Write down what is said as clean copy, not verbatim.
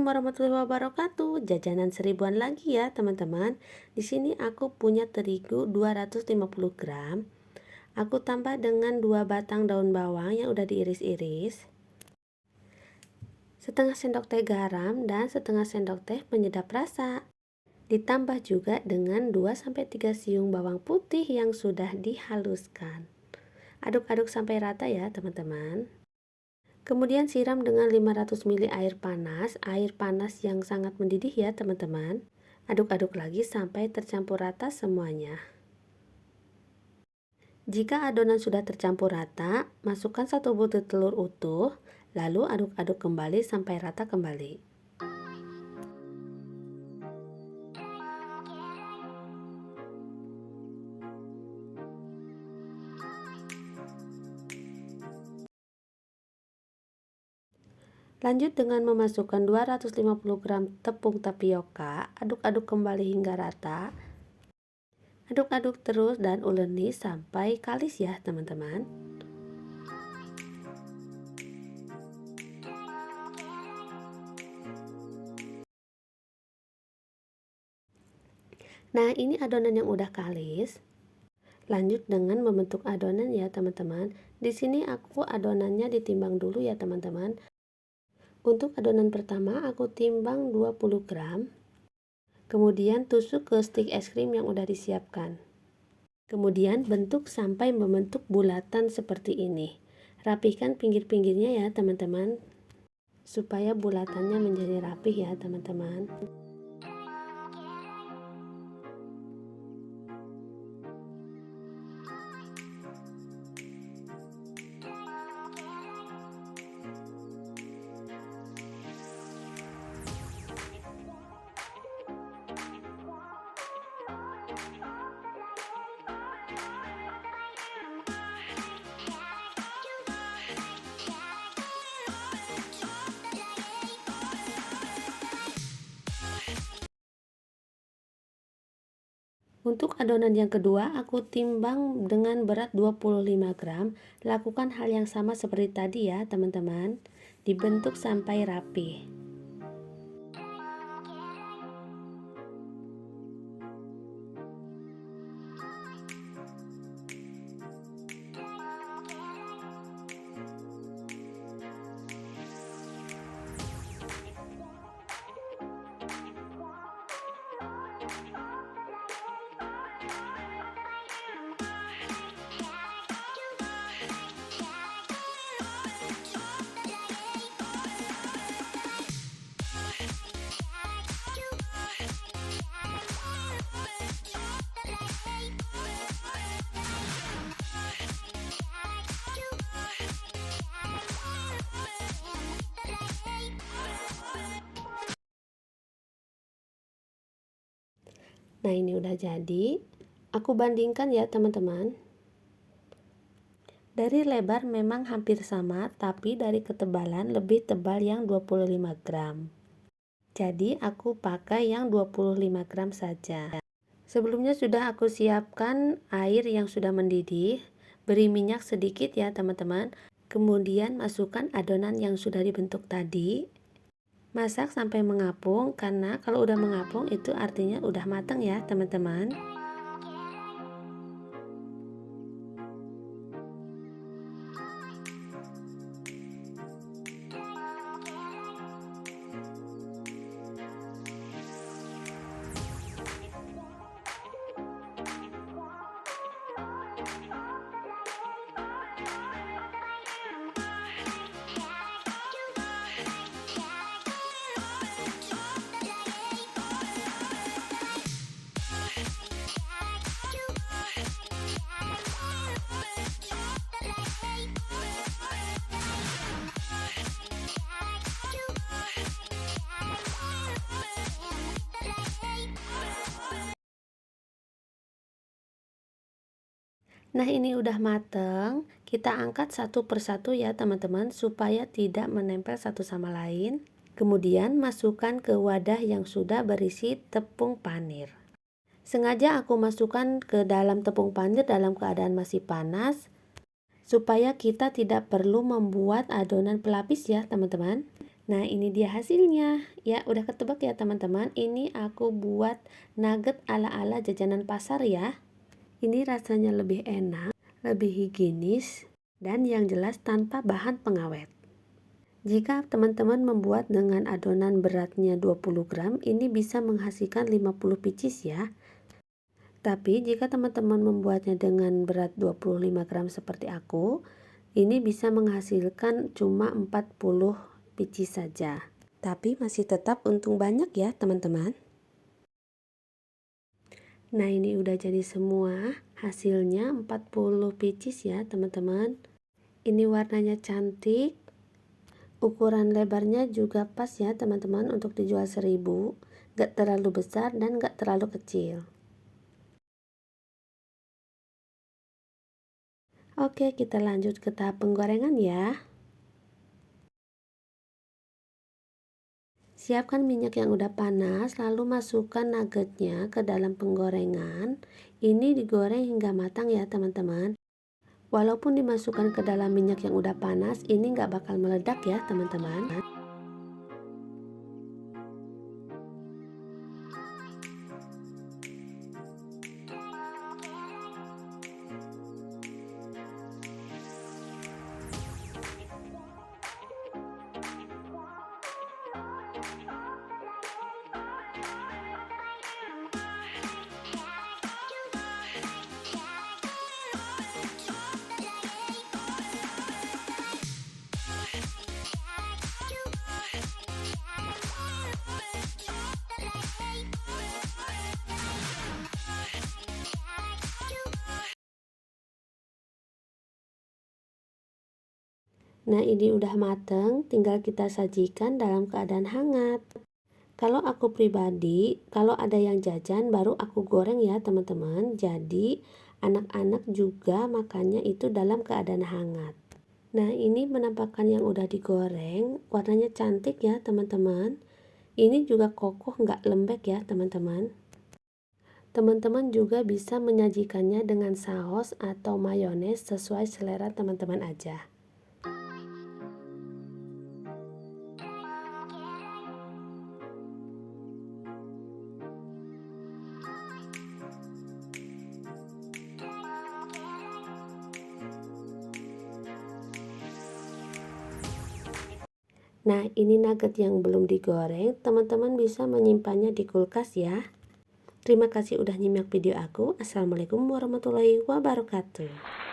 Assalamualaikum warahmatullahi wabarakatuh. Jajanan seribuan lagi ya teman-teman. Di sini aku punya terigu 250 gram. Aku tambah dengan 2 batang daun bawang yang udah diiris-iris, setengah sendok teh garam dan setengah sendok teh penyedap rasa. Ditambah juga dengan 2-3 siung bawang putih yang sudah dihaluskan. Aduk-aduk sampai rata ya teman-teman. Kemudian siram dengan 500 ml air panas yang sangat mendidih ya teman-teman. Aduk-aduk lagi sampai tercampur rata semuanya. Jika adonan sudah tercampur rata, masukkan 1 butir telur utuh, lalu aduk-aduk kembali sampai rata kembali. Lanjut dengan memasukkan 250 gram tepung tapioka, aduk-aduk kembali hingga rata. Aduk-aduk terus dan uleni sampai kalis ya teman-teman. Nah, ini adonan yang udah kalis. Lanjut dengan membentuk adonan ya teman-teman. Di sini aku adonannya ditimbang dulu ya teman-teman. Untuk adonan pertama aku timbang 20 gram. Kemudian tusuk ke stik es krim yang udah disiapkan. Kemudian bentuk sampai membentuk bulatan seperti ini. Rapihkan pinggir-pinggirnya ya teman-teman, supaya bulatannya menjadi rapih ya teman-teman. Untuk adonan yang kedua, aku timbang dengan berat 25 gram. Lakukan hal yang sama seperti tadi ya teman-teman. Dibentuk sampai rapi. Nah, ini udah jadi. Aku bandingkan ya teman-teman. Dari lebar memang hampir sama, tapi dari ketebalan lebih tebal yang 25 gram. Jadi aku pakai yang 25 gram saja. Sebelumnya sudah aku siapkan air yang sudah mendidih. Beri minyak sedikit ya teman-teman. Kemudian masukkan adonan yang sudah dibentuk tadi. Masak sampai mengapung, karena kalau udah mengapung itu artinya udah matang ya teman-teman. Nah, ini udah mateng. Kita angkat satu persatu ya teman-teman, supaya tidak menempel satu sama lain. Kemudian masukkan ke wadah yang sudah berisi tepung panir. Sengaja aku masukkan ke dalam tepung panir dalam keadaan masih panas, supaya kita tidak perlu membuat adonan pelapis ya teman-teman. Nah, ini dia hasilnya. Ya, udah ketebak ya teman-teman. Ini aku buat nugget ala-ala jajanan pasar ya. Ini rasanya lebih enak, lebih higienis, dan yang jelas tanpa bahan pengawet. Jika teman-teman membuat dengan adonan beratnya 20 gram, ini bisa menghasilkan 50 pieces ya. Tapi jika teman-teman membuatnya dengan berat 25 gram seperti aku, ini bisa menghasilkan cuma 40 pieces saja. Tapi masih tetap untung banyak ya teman-teman. Nah, ini udah jadi semua. Hasilnya 40 pieces ya teman-teman. Ini warnanya cantik. Ukuran lebarnya juga pas ya teman-teman untuk dijual 1000. Gak terlalu besar dan gak terlalu kecil. Oke, kita lanjut ke tahap penggorengan ya. Siapkan minyak yang udah panas, lalu masukkan nuggetnya ke dalam penggorengan. Ini digoreng hingga matang ya teman-teman. Walaupun dimasukkan ke dalam minyak yang udah panas, ini nggak bakal meledak ya teman-teman. Nah, ini udah mateng, tinggal kita sajikan dalam keadaan hangat. Kalau aku pribadi, kalau ada yang jajan baru aku goreng ya teman-teman. Jadi anak-anak juga makannya itu dalam keadaan hangat. Nah, ini penampakan yang udah digoreng, warnanya cantik ya teman-teman. Ini juga kokoh, nggak lembek ya teman-teman. Teman-teman juga bisa menyajikannya dengan saus atau mayones sesuai selera teman-teman aja. Nah, ini nugget yang belum digoreng, teman-teman bisa menyimpannya di kulkas ya. Terima kasih udah nyimak video aku. Assalamualaikum warahmatullahi wabarakatuh.